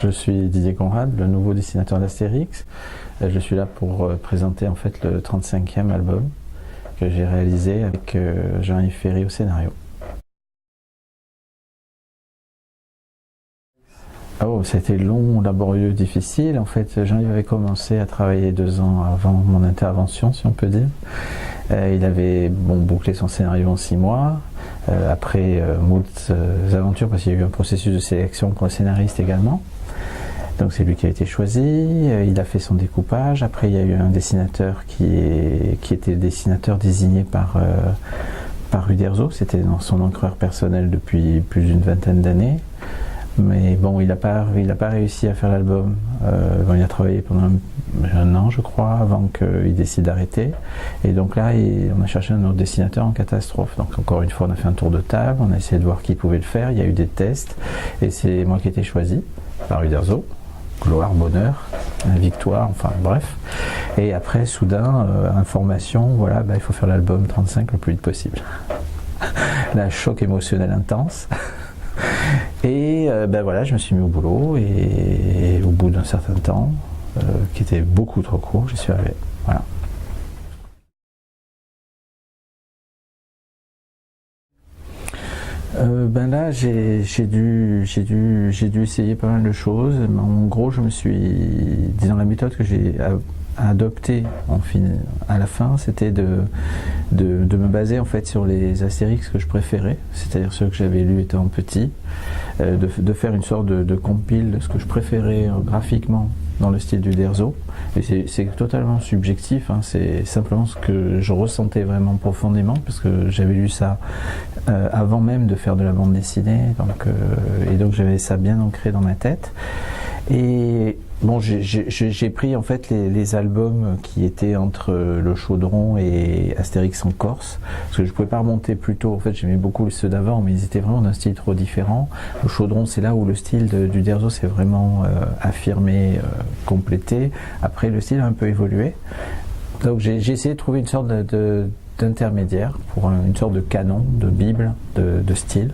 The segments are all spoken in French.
Je suis Didier Conrad, le nouveau dessinateur d'Astérix. Je suis là pour présenter en fait le 35e album que j'ai réalisé avec Jean-Yves Ferry au scénario. Oh, ça a été long, laborieux, difficile. En fait, Jean-Yves avait commencé à travailler 2 ans avant mon intervention, si on peut dire. Il avait bouclé son scénario en 6 mois. Après moult aventures, parce qu'il y a eu un processus de sélection pour le scénariste également. Donc c'est lui qui a été choisi, il a fait son découpage. Après il y a eu un dessinateur qui était le dessinateur désigné par Uderzo. C'était son encreur personnel depuis plus d'une vingtaine d'années. Mais bon, il n'a pas réussi à faire l'album. Il a travaillé pendant un an, je crois, avant qu'il décide d'arrêter. Et donc là, on a cherché un autre dessinateur en catastrophe. Donc encore une fois, on a fait un tour de table, on a essayé de voir qui pouvait le faire. Il y a eu des tests, et c'est moi qui ai été choisi par Uderzo. Gloire, bonheur, victoire, enfin bref. Et après, soudain, information, voilà, il faut faire l'album 35 le plus vite possible. Là, choc émotionnel intense. Et voilà, je me suis mis au boulot, et au bout d'un certain temps, qui était beaucoup trop court, j'y suis arrivé. Voilà. Là, j'ai dû essayer pas mal de choses. En gros, je me suis, disons, la méthode que j'ai adoptée à la fin, c'était de me baser en fait sur les Astérix que je préférais, c'est-à-dire ceux que j'avais lus étant petit, de faire une sorte de compile de ce que je préférais graphiquement dans le style d'Uderzo. Et c'est totalement subjectif, hein, c'est simplement ce que je ressentais vraiment profondément, parce que j'avais lu ça avant même de faire de la bande dessinée, et donc j'avais ça bien ancré dans ma tête. Et bon, j'ai pris en fait les albums qui étaient entre Le Chaudron et Astérix en Corse, parce que je pouvais pas remonter plus tôt. En fait, j'aimais beaucoup ceux d'avant, mais ils étaient vraiment d'un style trop différent. Le Chaudron, c'est là où le style d'Uderzo s'est vraiment affirmé, complété. Après, le style a un peu évolué. Donc j'ai essayé de trouver une sorte d'intermédiaire pour une sorte de canon, de bible, de style.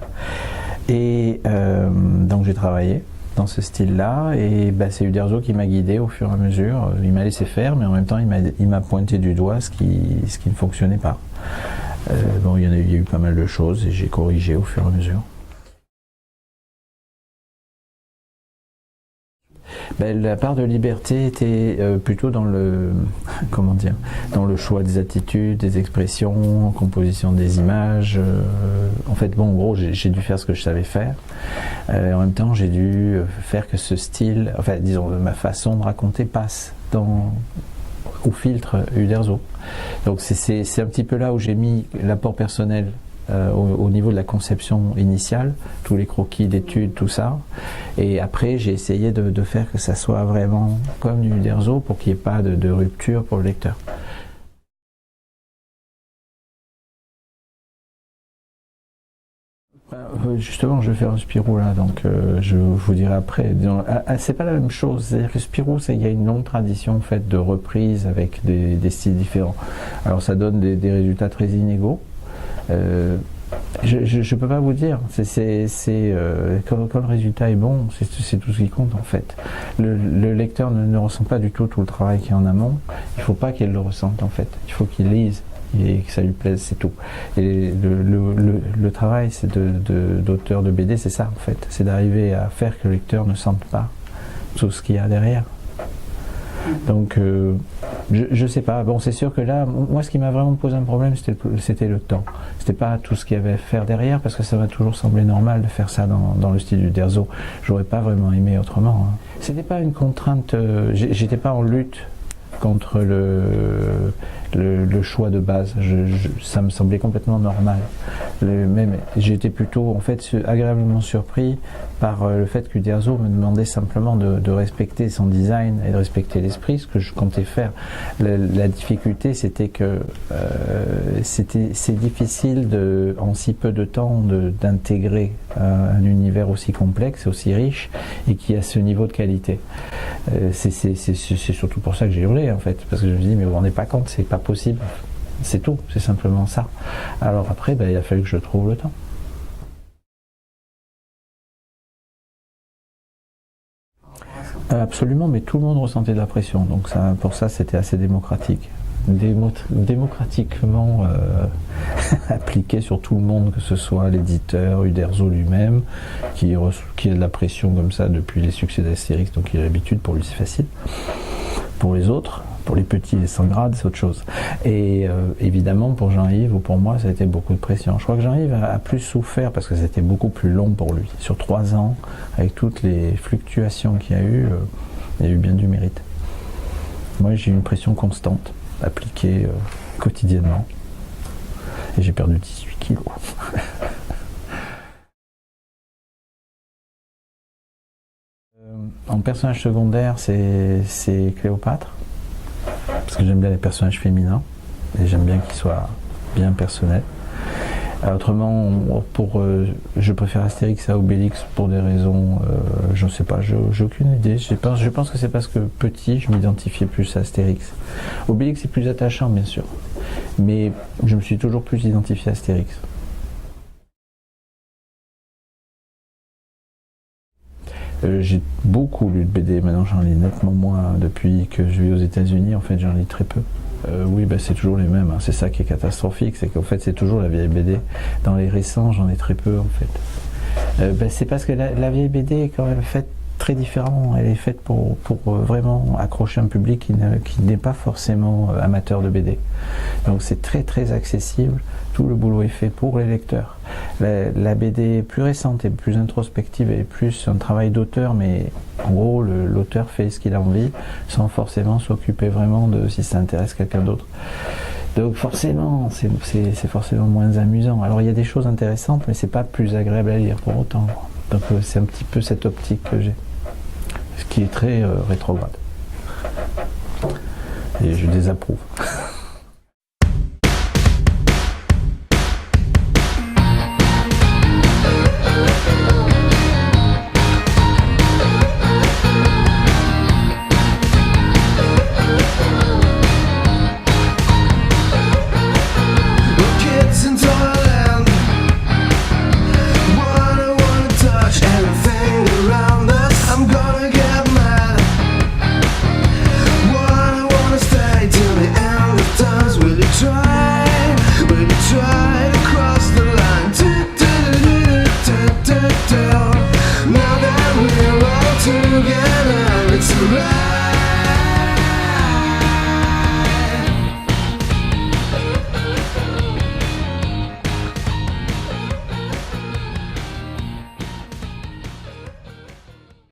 Et donc j'ai travaillé dans ce style-là, et c'est Uderzo qui m'a guidé au fur et à mesure. Il m'a laissé faire, mais en même temps il m'a pointé du doigt ce qui ne fonctionnait pas. Il y a eu pas mal de choses, et j'ai corrigé au fur et à mesure. La part de liberté était plutôt dans le choix des attitudes, des expressions, composition des images. En fait, en gros, j'ai dû faire ce que je savais faire. En même temps, j'ai dû faire que ce style, enfin, disons, ma façon de raconter passe au filtre Uderzo. Donc c'est un petit peu là où j'ai mis l'apport personnel. Au niveau de la conception initiale, tous les croquis d'études, tout ça. Et après, j'ai essayé de faire que ça soit vraiment comme du Uderzo pour qu'il n'y ait pas de rupture pour le lecteur. Justement, je vais faire un Spirou là, donc je vous dirai après. C'est pas la même chose, c'est-à-dire que Spirou, il y a une longue tradition en fait de reprise avec des styles différents. Alors ça donne des résultats très inégaux. Je peux pas vous dire. Quand le résultat est bon, c'est tout ce qui compte en fait. Le lecteur ne ressent pas du tout le travail qui est en amont. Il faut pas qu'il le ressente en fait. Il faut qu'il lise et que ça lui plaise, c'est tout. Et le travail, d'auteur de BD, c'est ça en fait. C'est d'arriver à faire que le lecteur ne sente pas tout ce qu'il y a derrière. Donc, je sais pas. Bon, c'est sûr que là, moi, ce qui m'a vraiment posé un problème, c'était le temps. C'était pas tout ce qu'il y avait à faire derrière, parce que ça m'a toujours semblé normal de faire ça dans le style d'Uderzo. J'aurais pas vraiment aimé autrement. Hein. C'était pas une contrainte. J'étais pas en lutte contre le choix de base. Ça me semblait complètement normal. J'étais plutôt en fait agréablement surpris par le fait qu'Uderzo me demandait simplement de respecter son design et de respecter l'esprit, ce que je comptais faire. La difficulté, c'était que c'est difficile en si peu de temps d'intégrer un univers aussi complexe, aussi riche, et qui a ce niveau de qualité. C'est surtout pour ça que j'ai hurlé en fait, parce que je me dis mais vous vous rendez pas compte, c'est pas possible. C'est tout, c'est simplement ça. Alors après, il a fallu que je trouve le temps. Absolument, mais tout le monde ressentait de la pression, donc ça, pour ça c'était assez démocratique. Démocratiquement appliqué sur tout le monde, que ce soit l'éditeur, Uderzo lui-même, qui a de la pression comme ça depuis les succès d'Astérix, donc il a l'habitude, pour lui c'est facile. Pour les autres, pour les petits, les 100 grades, c'est autre chose. Et évidemment, pour Jean-Yves ou pour moi, ça a été beaucoup de pression. Je crois que Jean-Yves a plus souffert parce que c'était beaucoup plus long pour lui. Sur 3 ans, avec toutes les fluctuations qu'il y a eu, il y a eu bien du mérite. Moi, j'ai eu une pression constante, appliquée quotidiennement. Et j'ai perdu 18 kilos. En personnage secondaire, c'est Cléopâtre. Parce que j'aime bien les personnages féminins et j'aime bien qu'ils soient bien personnels. Autrement, je préfère Astérix à Obélix pour des raisons, je ne sais pas, j'ai aucune idée. Je pense que c'est parce que petit, je m'identifiais plus à Astérix. Obélix est plus attachant, bien sûr, mais je me suis toujours plus identifié à Astérix. J'ai beaucoup lu de BD, maintenant j'en lis nettement moins depuis que je vis aux États-Unis, en fait j'en lis très peu. Oui, c'est toujours les mêmes, hein. C'est ça qui est catastrophique, c'est qu'en fait c'est toujours la vieille BD. Dans les récents, j'en ai très peu en fait. C'est parce que la vieille BD est quand même faite très différent, elle est faite pour vraiment accrocher un public qui n'est pas forcément amateur de BD. Donc c'est très très accessible, tout le boulot est fait pour les lecteurs. La BD plus récente et plus introspective et plus un travail d'auteur, mais en gros l'auteur fait ce qu'il a envie sans forcément s'occuper vraiment de si ça intéresse quelqu'un d'autre. Donc forcément, c'est forcément moins amusant. Alors il y a des choses intéressantes, mais c'est pas plus agréable à lire pour autant. Donc c'est un petit peu cette optique que j'ai, ce qui est très rétrograde. Et je désapprouve.